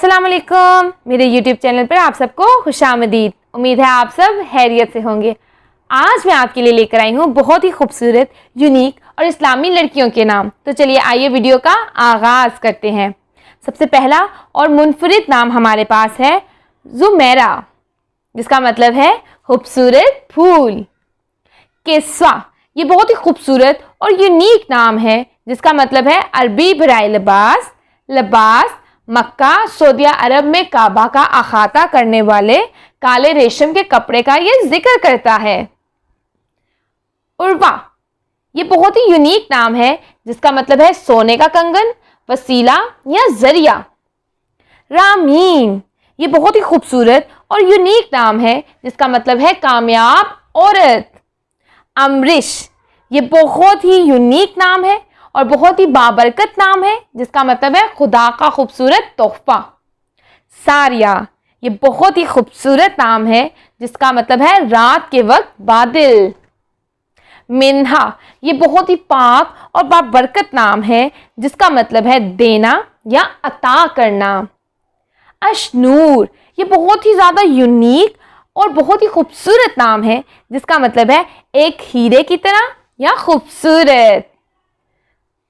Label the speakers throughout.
Speaker 1: अस्सलाम वालेकुम। मेरे YouTube चैनल पर आप सबको खुशामदीद। उम्मीद है आप सब खैरियत से होंगे। आज मैं आपके लिए लेकर आई हूँ बहुत ही खूबसूरत, यूनिक और इस्लामी लड़कियों के नाम। तो चलिए आइए वीडियो का आगाज़ करते हैं। सबसे पहला और मुनफरिद नाम हमारे पास है ज़ुमैरा, जिसका मतलब है खूबसूरत फूल। किस्वा, ये बहुत ही खूबसूरत और यूनिक नाम है, जिसका मतलब है अरबी बराए लिबास। लिबास मक्का सऊदी अरब में काबा का अहाता करने वाले काले रेशम के कपड़े का ये जिक्र करता है। उर्वा, ये बहुत ही यूनिक नाम है, जिसका मतलब है सोने का कंगन, वसीला या जरिया। रामीन, ये बहुत ही खूबसूरत और यूनिक नाम है, जिसका मतलब है कामयाब औरत। अमरिश, ये बहुत ही यूनिक नाम है और बहुत ही बाबरकत नाम है, जिसका मतलब है खुदा का खूबसूरत तोहफा। सारिया, ये बहुत ही खूबसूरत नाम है, जिसका मतलब है रात के वक्त बादल। मिन्हा, ये बहुत ही पाक और बाबरकत नाम है, जिसका मतलब है देना या अता करना। अशनूर, ये बहुत ही ज़्यादा यूनिक और बहुत ही खूबसूरत नाम है, जिसका मतलब है एक हीरे की तरह या खूबसूरत।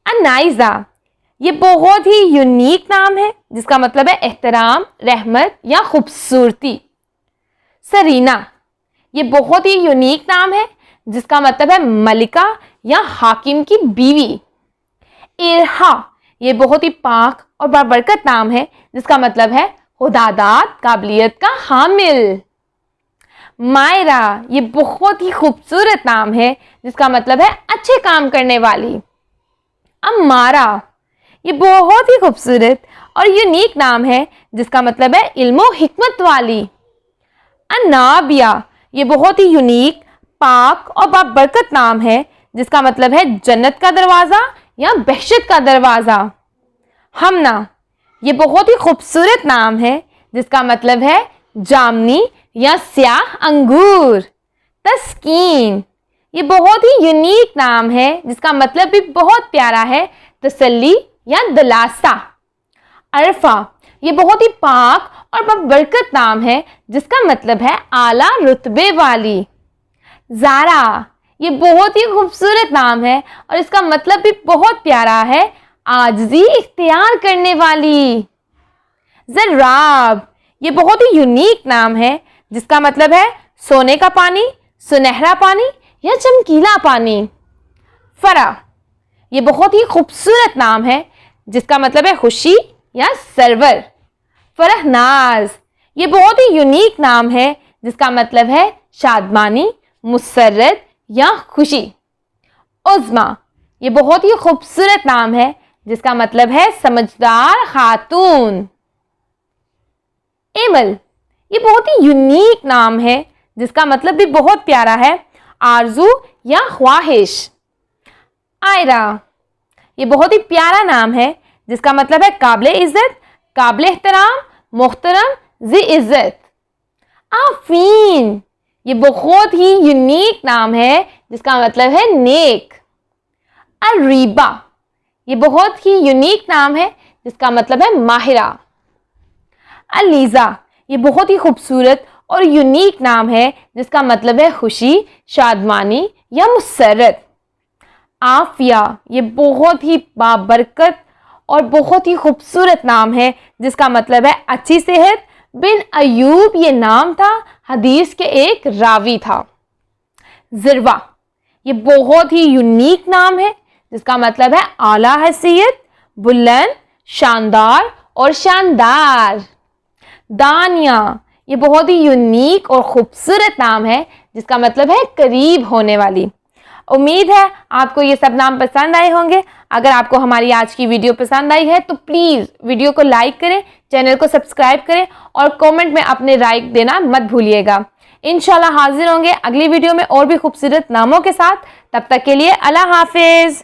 Speaker 1: अनाइजा, ये बहुत ही यूनिक नाम है, जिसका मतलब है एहतराम, रहमत या खूबसूरती। सरीना, ये बहुत ही यूनिक नाम है, जिसका मतलब है मलिका या हाकिम की बीवी। इरहा, ये बहुत ही पाक और बाबरकत नाम है, जिसका मतलब है खुदादाद काबिलियत का हामिल। मायरा, ये बहुत ही खूबसूरत नाम है, जिसका मतलब है अच्छे काम करने वाली। अम्मारा, ये बहुत ही खूबसूरत और यूनिक नाम है, जिसका मतलब है इल्मो हिकमत वाली। अनाबिया, ये बहुत ही यूनिक, पाक और बाबरकत नाम है, जिसका मतलब है जन्नत का दरवाज़ा या बहशत का दरवाज़ा। हमना, ये बहुत ही खूबसूरत नाम है, जिसका मतलब है जामनी या स्याह अंगूर। तस्कीन, ये बहुत ही यूनिक नाम है, जिसका मतलब भी बहुत प्यारा है, तसल्ली या दिलासा। अरफा, ये बहुत ही पाक और बाबरकत नाम है, जिसका मतलब है आला रुतबे वाली। ज़ारा, ये बहुत ही खूबसूरत नाम है और इसका मतलब भी बहुत प्यारा है, आजिज़ी इख्तियार करने वाली। ज़र्राब, ये बहुत ही यूनिक नाम है, जिसका मतलब है सोने का पानी, सुनहरा पानी या चमकीला पानी। फरा, ये बहुत ही खूबसूरत नाम है, जिसका मतलब है खुशी या सरवर। फरहनाज, ये बहुत ही यूनिक नाम है, जिसका मतलब है शादमानी, मुसर्रत या खुशी। उज़्मा, ये बहुत ही खूबसूरत नाम है, जिसका मतलब है समझदार खातून। एमल, ये बहुत ही यूनिक नाम है, जिसका मतलब भी बहुत प्यारा है, आरजू या ख्वाहिश। आयरा, ये बहुत ही प्यारा नाम है, जिसका मतलब है काबिल इज़्ज़त, काबिल एहतराम, मुहतरम, ज़ी इज़्ज़त। आफीन, ये बहुत ही यूनिक नाम है, जिसका मतलब है नेक। अरीबा, ये बहुत ही यूनिक नाम है, जिसका मतलब है माहिरा। अलीज़ा, ये बहुत ही खूबसूरत और यूनिक नाम है, जिसका मतलब है खुशी, शादमानी या मुसर्रत। आफिया, ये बहुत ही बाबरकत और बहुत ही खूबसूरत नाम है, जिसका मतलब है अच्छी सेहत। बिन अयूब ये नाम था, हदीस के एक रावी था। ज़िरवा, ये बहुत ही यूनिक नाम है, जिसका मतलब है आला हैसियत, बुलंद, शानदार और शानदार। दानिया, ये बहुत ही यूनिक और ख़ूबसूरत नाम है, जिसका मतलब है करीब होने वाली। उम्मीद है आपको ये सब नाम पसंद आए होंगे। अगर आपको हमारी आज की वीडियो पसंद आई है तो प्लीज़ वीडियो को लाइक करें, चैनल को सब्सक्राइब करें और कमेंट में अपने राय देना मत भूलिएगा। इंशाल्लाह हाजिर होंगे अगली वीडियो में और भी खूबसूरत नामों के साथ। तब तक के लिए अल्लाह हाफिज़।